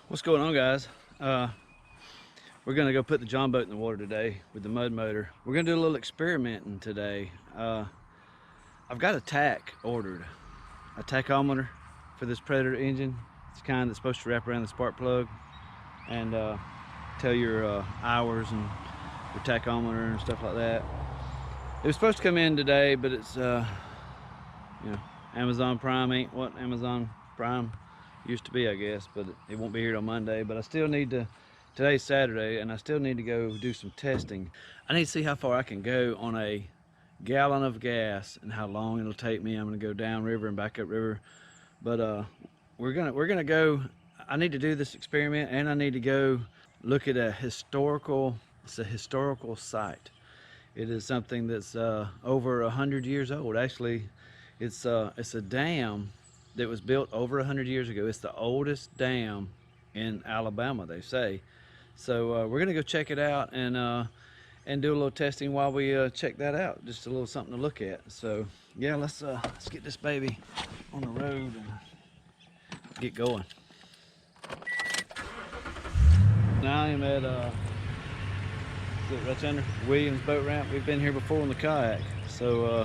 What's going on, guys? We're gonna go put the John boat in the water today with the mud motor. We're gonna do a little experimenting today. I've got a tack ordered, a tachometer for this Predator engine. It's the kind that's supposed to wrap around the spark plug and tell your hours and your tachometer and stuff like that. It was supposed to come in today, but it's you know, Amazon Prime ain't what Amazon Prime used to be, I guess, but it won't be here till Monday. But I still need to, today's Saturday, and I still need to go do some testing. I need to see how far I can go on a gallon of gas and how long it'll take me. I'm gonna go down river and back up river, but we're gonna go. I need to do this experiment, and I need to go look at a historical site. It is something that's over 100 years old. Actually, it's a dam that was built over 100 years ago. It's the oldest dam in Alabama, they say. So we're gonna go check it out and do a little testing while we check that out. Just a little something to look at. So yeah, let's get this baby on the road and get going. Now I am at right under Williams boat ramp. We've been here before on the kayak. So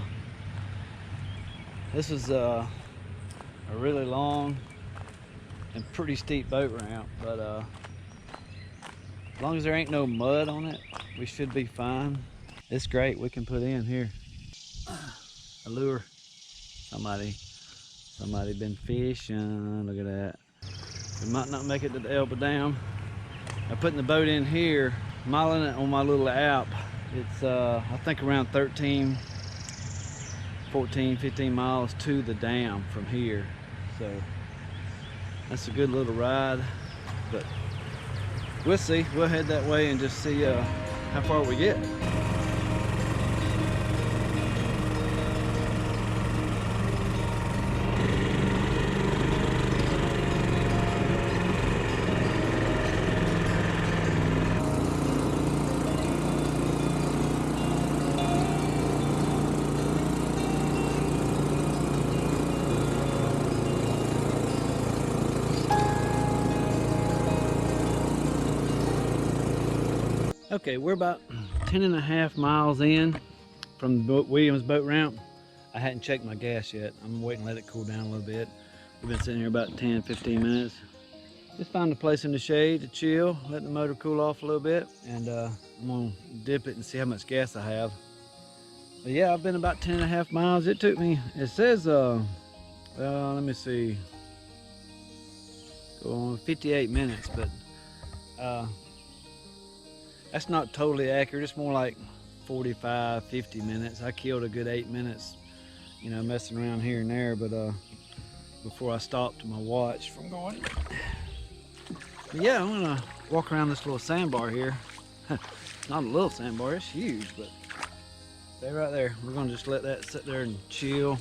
this is a really long and pretty steep boat ramp, but as long as there ain't no mud on it, we should be fine. It's great. We can put in here a lure. Somebody been fishing. Look at that. We might not make it to the Elba Dam. I'm putting the boat in here, modeling it on my little app. It's I think around 13, 14, 15 miles to the dam from here. So that's a good little ride, but we'll see. We'll head that way and just see how far we get. Okay, we're about 10.5 miles in from the Williams boat ramp. I hadn't checked my gas yet. I'm waiting to let it cool down a little bit. We've been sitting here about 10-15 minutes. Just found a place in the shade to chill, let the motor cool off a little bit, and I'm gonna dip it and see how much gas I have. But yeah, I've been about 10.5 miles. It took me, it says, well, let me see, go on 58 minutes, but that's not totally accurate. It's more like 45, 50 minutes. I killed a good 8 minutes, you know, messing around here and there, but before I stopped my watch from going. But yeah, I'm gonna walk around this little sandbar here. Not a little sandbar, it's huge, but stay right there. We're gonna just let that sit there and chill.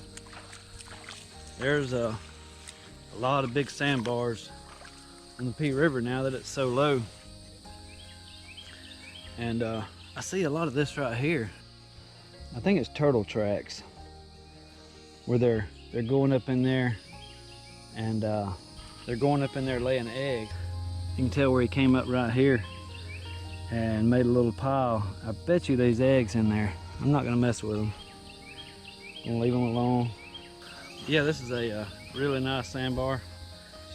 There's a lot of big sandbars on the Pea River now that it's so low. And I see a lot of this right here. I think it's turtle tracks where they're going up in there, and they're going up in there laying eggs. You can tell where he came up right here and made a little pile. I bet you there's eggs in there. I'm not gonna mess with them. I'm gonna leave them alone. Yeah, this is a really nice sandbar.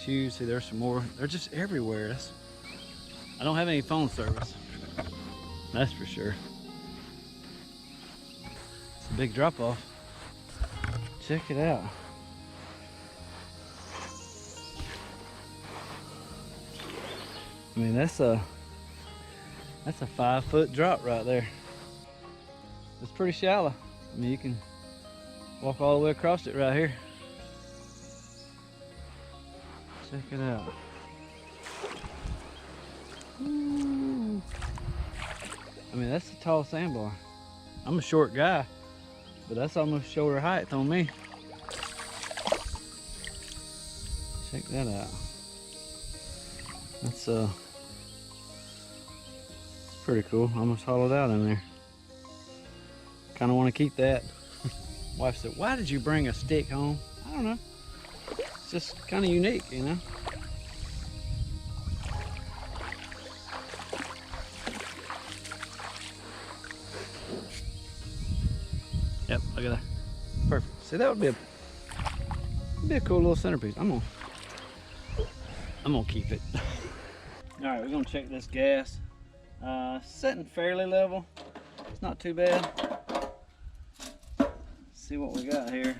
Shoes, see there's some more. They're just everywhere. I don't have any phone service. That's for sure. It's a big drop off. Check it out. I mean, that's a 5-foot drop right there. It's pretty shallow. I mean, you can walk all the way across it right here. Check it out. I mean, that's a tall sandbar. I'm a short guy, but that's almost shoulder height on me. Check that out. That's pretty cool. Almost hollowed out in there. Kind of want to keep that. Wife said, "Why did you bring a stick home?" I don't know. It's just kind of unique, you know. See, that would be a cool little centerpiece. I'm gonna keep it. All right, we're gonna check this gas. Setting fairly level. It's not too bad. See what we got here.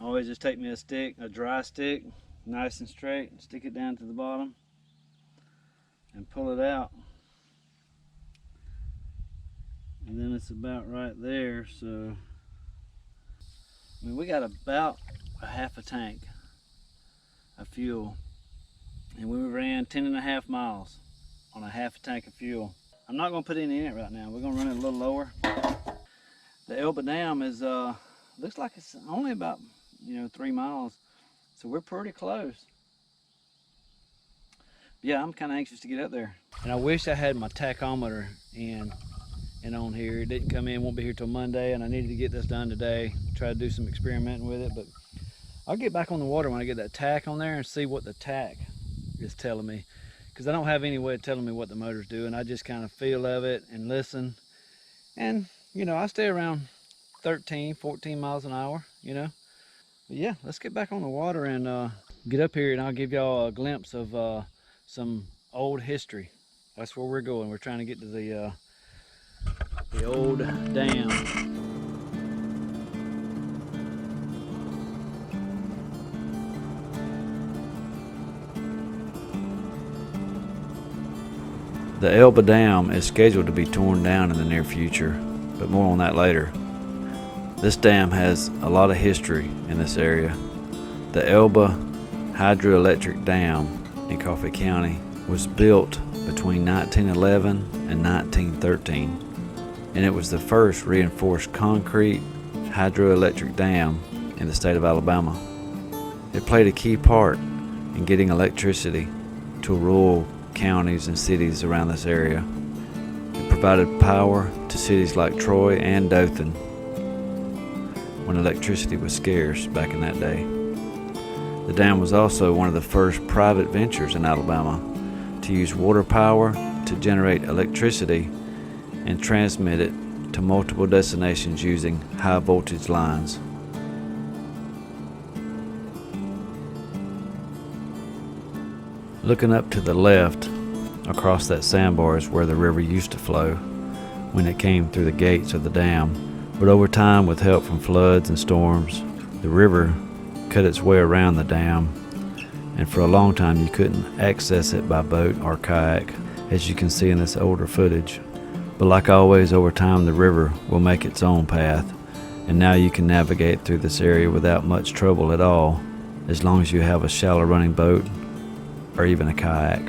Always just take me a stick, a dry stick, nice and straight, stick it down to the bottom and pull it out. And then it's about right there. So I mean, we got about a half a tank of fuel, and we ran 10.5 miles on a half a tank of fuel. I'm not going to put any in it right now. We're going to run it a little lower. The Elba Dam is looks like it's only about 3 miles, so we're pretty close. Yeah, I'm kind of anxious to get up there. And I wish I had my tachometer in and on here. It didn't come in, won't be here till Monday, and I needed to get this done today. Try to do some experimenting with it, but I'll get back on the water when I get that tack on there and see what the tack is telling me, because I don't have any way of telling me what the motor's doing. I just kind of feel of it and listen, and I stay around 13, 14 miles an hour, But yeah, let's get back on the water and get up here, and I'll give y'all a glimpse of some old history. That's where we're going. We're trying to get to the old dam. The Elba Dam is scheduled to be torn down in the near future, but more on that later. This dam has a lot of history in this area. The Elba Hydroelectric Dam in Coffee County was built between 1911 and 1913, and it was the first reinforced concrete hydroelectric dam in the state of Alabama. It played a key part in getting electricity to rural counties and cities around this area. It provided power to cities like Troy and Dothan when electricity was scarce back in that day. The dam was also one of the first private ventures in Alabama to use water power to generate electricity and transmit it to multiple destinations using high voltage lines. Looking up to the left, across that sandbar, is where the river used to flow when it came through the gates of the dam. But over time, with help from floods and storms, the river cut its way around the dam, and for a long time you couldn't access it by boat or kayak, as you can see in this older footage. But like always, over time the river will make its own path, and now you can navigate through this area without much trouble at all, as long as you have a shallow running boat or even a kayak.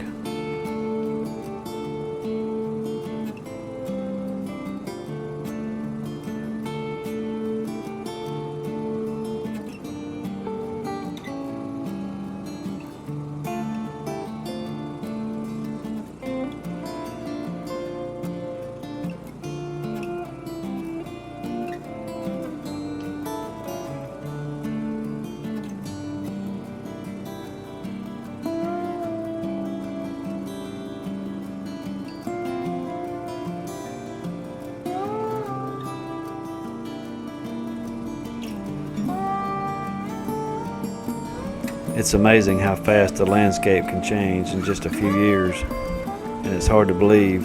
It's amazing how fast the landscape can change in just a few years, and it's hard to believe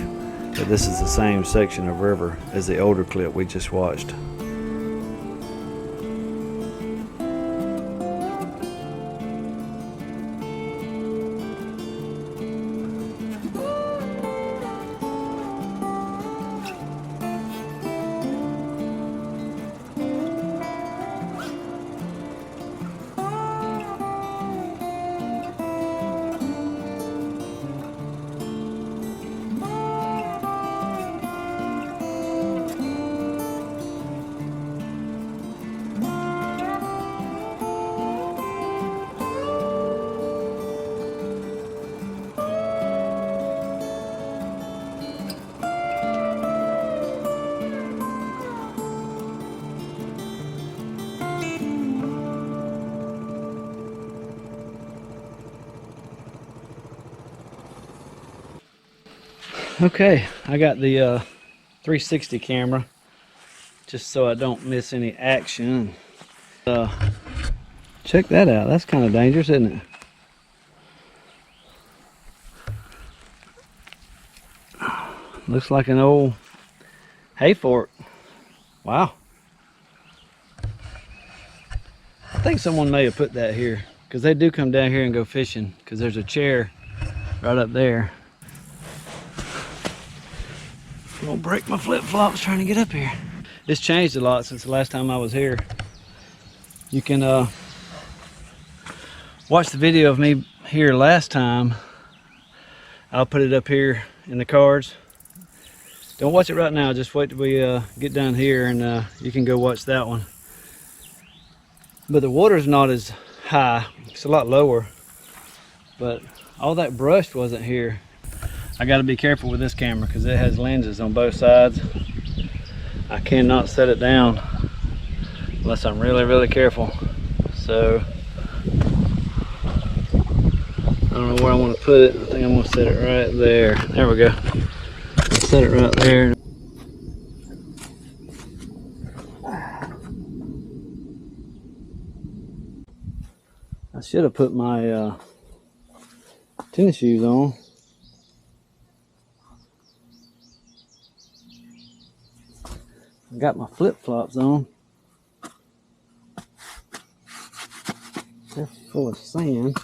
that this is the same section of river as the older clip we just watched. Okay, I got the 360 camera, just so I don't miss any action. Check that out. That's kind of dangerous, isn't it? Looks like an old hay fork. Wow. I think someone may have put that here, because they do come down here and go fishing, because there's a chair right up there. I'm gonna break my flip-flops trying to get up here. It's changed a lot since the last time I was here. You can watch the video of me here last time. I'll put it up here in the cards. Don't watch it right now, just wait till we get down here and you can go watch that one. But the water's not as high, it's a lot lower. But all that brush wasn't here. I gotta be careful with this camera because it has lenses on both sides. I cannot set it down unless I'm really, really careful. So, I don't know where I want to put it. I think I'm gonna set it right there. There we go. Set it right there. I should have put my tennis shoes on. I got my flip-flops on. They're full of sand.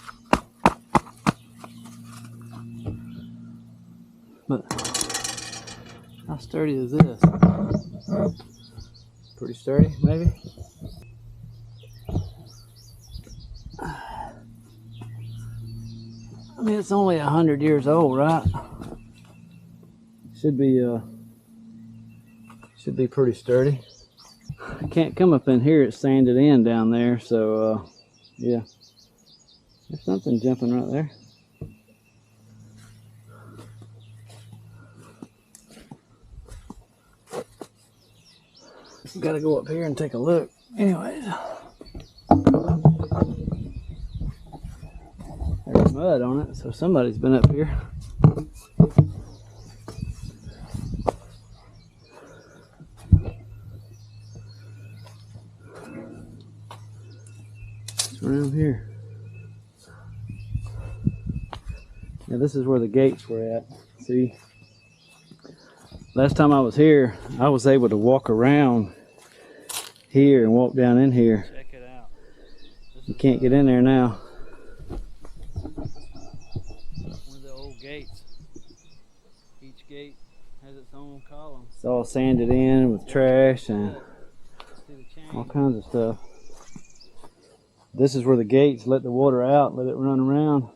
But how sturdy is this? Pretty sturdy, maybe? I mean, it's only 100 years old, right? Should be pretty sturdy. I can't come up in here, it's sanded in down there, so yeah. There's something jumping right there. Got to go up here and take a look. Anyways, there's mud on it, so somebody's been up here. It's around here. Yeah, this is where the gates were at. See, last time I was here, I was able to walk around here and walk down in here. Check it out. You can't get in there now. One of the old gates. Each gate has its own column. It's all sanded in with trash and all kinds of stuff. This is where the gates let the water out, let it run around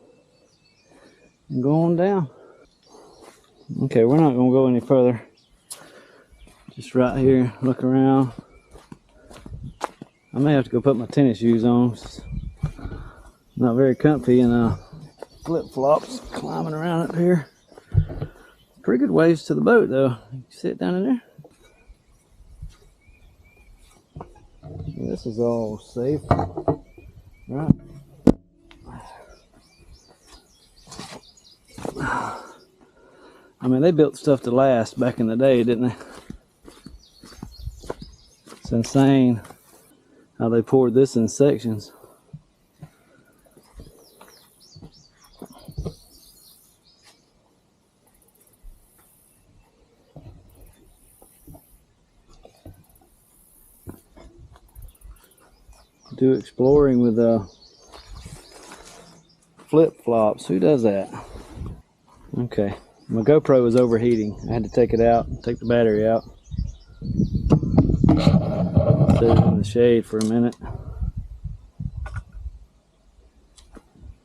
and go on down. Okay, we're not going to go any further. Just right here, look around. I may have to go put my tennis shoes on. It's not very comfy, and flip-flops climbing around up here. Pretty good ways to the boat though. You can sit down in there. This is all safe. Right. I mean, they built stuff to last back in the day, didn't they? It's insane how they poured this in sections. Do exploring with flip-flops. Who does that? Okay, my GoPro was overheating. I had to take it out, take the battery out. Set it in the shade for a minute.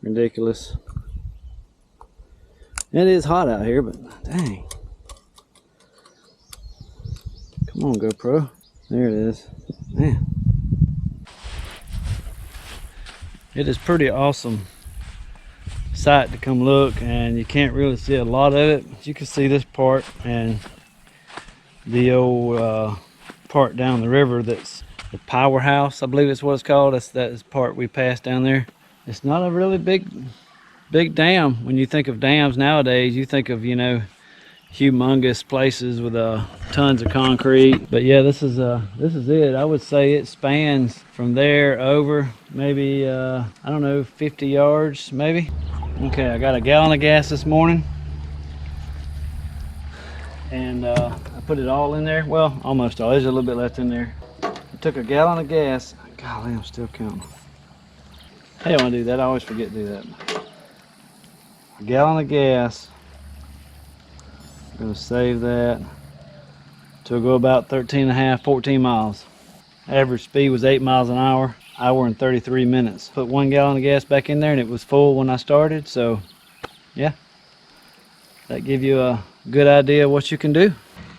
Ridiculous. It is hot out here, but dang. Come on, GoPro. There it is. Man. It is pretty awesome sight to come look, and you can't really see a lot of it, but you can see this part and the old part down the river. That's the powerhouse, I believe that's what it's called. That is part we passed down there. It's not a really big dam. When you think of dams nowadays, you think of, you know, humongous places with tons of concrete. But yeah, this is it. I would say it spans from there over maybe I don't know, 50 yards maybe. Okay, I got a gallon of gas this morning, and I put it all in there. Well, almost all. There's a little bit left in there. I took a gallon of gas. Golly, I'm still counting. Hey, I want to do that. I always forget to do that. A gallon of gas. I'm gonna save that to go about 13 and a half, 14 miles. Average speed was 8 miles an hour and 33 minutes. Put 1 gallon of gas back in there and it was full when I started. So yeah, that gives you a good idea of what you can do.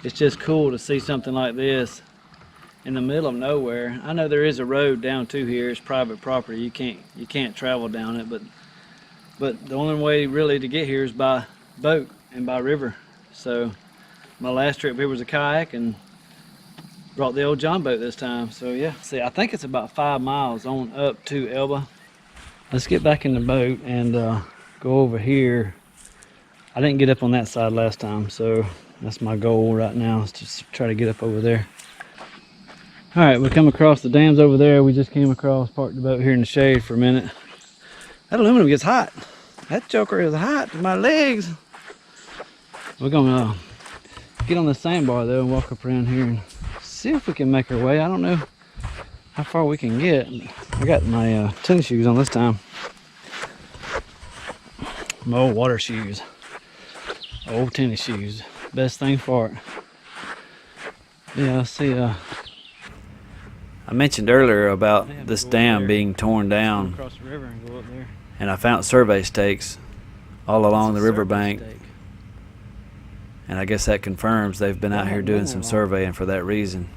It's just cool to see something like this in the middle of nowhere. I know there is a road down to here. It's private property. You can't travel down it, but the only way really to get here is by boat and by river. So my last trip here was a kayak and brought the old John boat this time. So yeah, see, I think it's about 5 miles on up to Elba. Let's get back in the boat and go over here. I didn't get up on that side last time, so that's my goal right now, is to try to get up over there. All right, we come across the dams over there. We just came across, parked the boat here in the shade for a minute. That aluminum gets hot. That joker is hot to my legs. We're gonna get on the sandbar though and walk up around here and see if we can make our way. I don't know how far we can get. I got my tennis shoes on this time. My old water shoes. Old tennis shoes. Best thing for it. Yeah, I see. I mentioned earlier about this dam being torn down, across the river and go up there. And I found survey stakes all along the riverbank. And I guess that confirms they've been out here doing some surveying for that reason.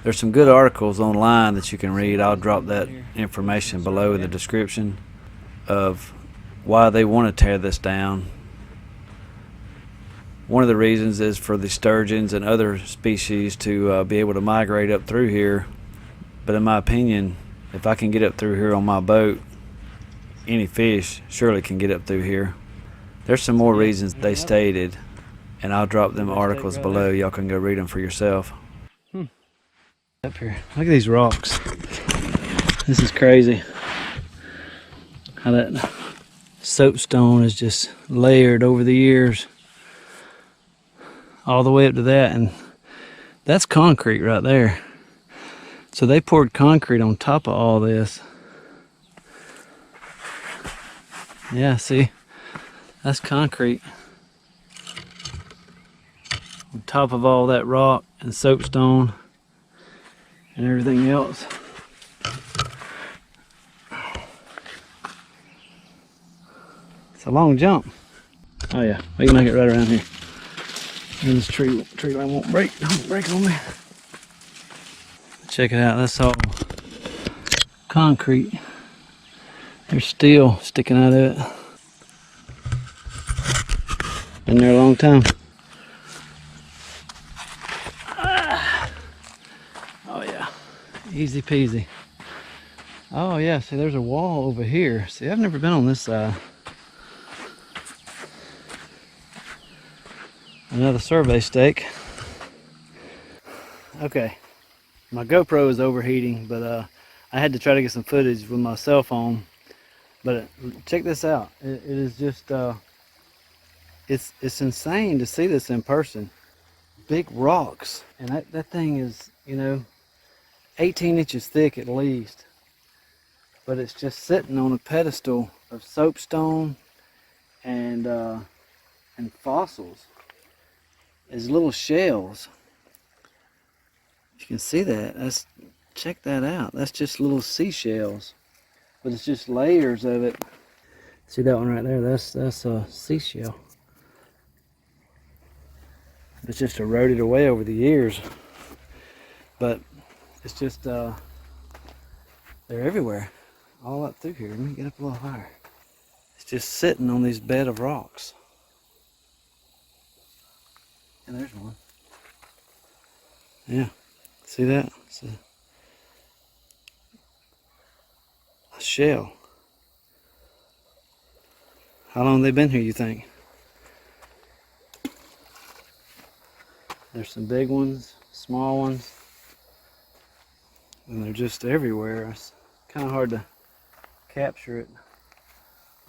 There's some good articles online that you can read. I'll drop that information below in the description of why they want to tear this down. One of the reasons is for the sturgeons and other species to be able to migrate up through here. But in my opinion, if I can get up through here on my boat, any fish surely can get up through here. There's some more reasons they stated, and I'll drop them articles below. Y'all can go read them for yourself. Up here, look at these rocks. This is crazy. How that soapstone is just layered over the years, all the way up to that, and that's concrete right there. So they poured concrete on top of all this. Yeah, see, that's concrete on top of all that rock and soapstone and everything else. It's a long jump. Oh yeah, we can make it right around here. And this tree line won't break on me. Check it out, that's all concrete. There's steel sticking out of it. Been there a long time. Oh yeah, easy peasy. Oh yeah, see there's a wall over here. See, I've never been on this side. Another survey stake. Okay, my GoPro is overheating, but I had to try to get some footage with my cell phone. But check this out. It is just it's insane to see this in person. Big rocks, and that thing is, you know, 18 inches thick at least. But it's just sitting on a pedestal of soapstone and fossils. As little shells. You can see that. Check that out. That's just little seashells. But it's just layers of it. See that one right there? That's a seashell. It's just eroded away over the years. But it's just they're everywhere. All up through here. Let me get up a little higher. It's just sitting on these bed of rocks. And there's one. Yeah. See that? It's a shell. How long have they been here, you think? There's some big ones, small ones, and they're just everywhere. It's kind of hard to capture it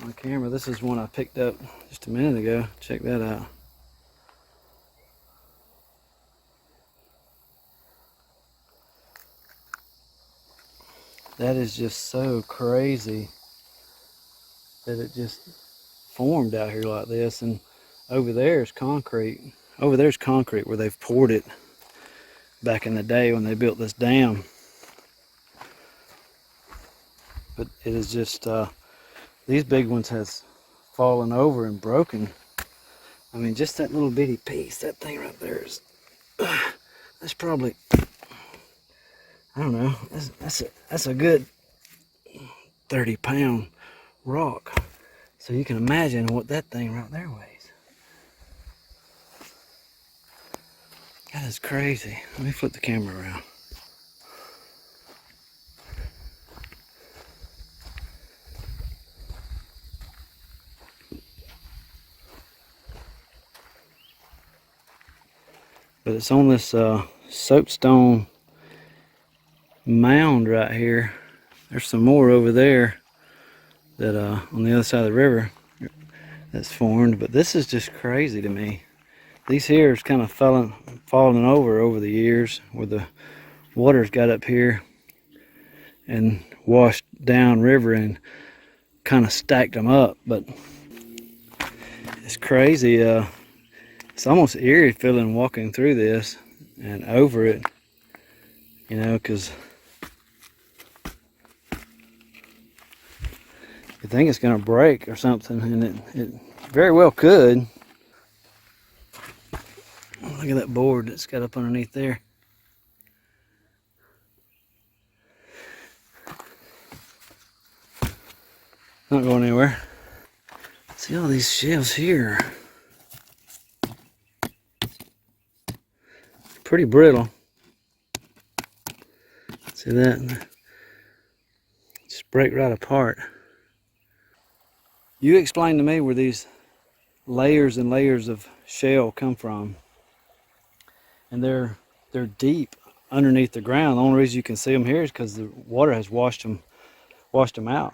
on camera. This is one I picked up just a minute ago. Check that out. That is just so crazy that it just formed out here like this. And over there is concrete. Over there's concrete where they've poured it back in the day when they built this dam. But it is just, these big ones has fallen over and broken. I mean, just that little bitty piece, that thing right there is, that's probably, I don't know, that's a good 30-pound rock. So you can imagine what that thing right there weighs. That is crazy. Let me flip the camera around. But it's on this soapstone mound right here. There's some more over there that on the other side of the river that's formed. But this is just crazy to me. These here is kind of falling over the years, where the water's got up here and washed down river and kind of stacked them up. But it's crazy. It's almost eerie feeling walking through this and over it, you know, because you think it's going to break or something, and it very well could. Look at that board that's got up underneath there. Not going anywhere. See all these shells here. Pretty brittle. See that? Just break right apart. You explain to me where these layers and layers of shell come from. And they're deep underneath the ground. The only reason you can see them here is because the water has washed them out.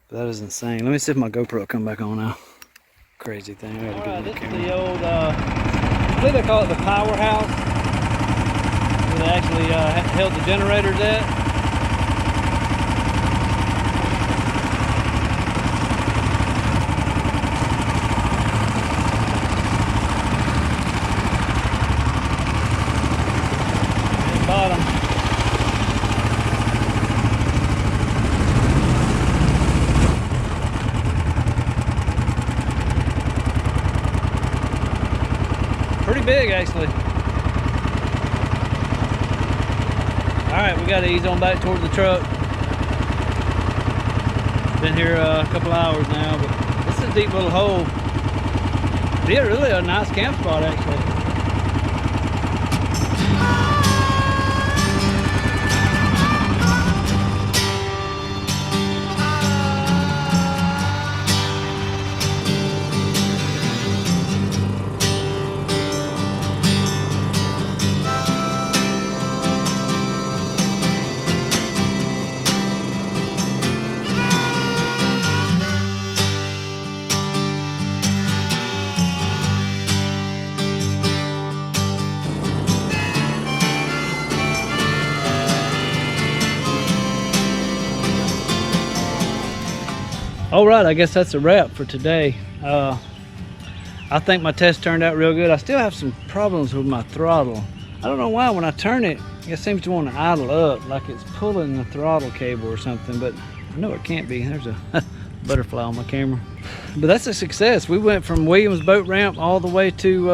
But that is insane. Let me see if my GoPro will come back on now. Crazy thing. Alright, this is the old, I believe they call it the powerhouse, where they actually held the generators at. Pretty big, actually. Alright, we gotta ease on back toward the truck. Been here a couple hours now, but this is a deep little hole. Be really a nice camp spot, actually. All right, I guess that's a wrap for today. I think my test turned out real good. I still have some problems with my throttle. I don't know why when I turn it, it seems to want to idle up like it's pulling the throttle cable or something, but I know it can't be. There's a butterfly on my camera. But that's a success. We went from Williams boat ramp all the way to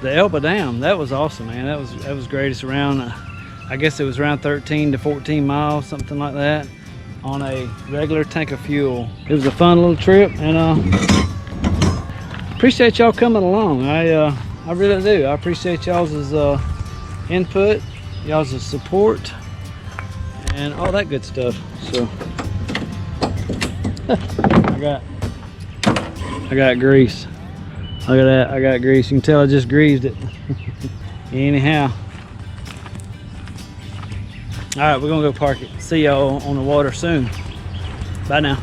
the Elba Dam. That was awesome, man. That was great. It's around, I guess it was around 13 to 14 miles, something like that, on a regular tank of fuel. It was a fun little trip, and appreciate y'all coming along. I really do. I appreciate y'all's input, y'all's support, and all that good stuff. So I got grease. Look at that, I got grease. You can tell I just greased it. Anyhow. All right, we're gonna go park it. See y'all on the water soon. Bye now.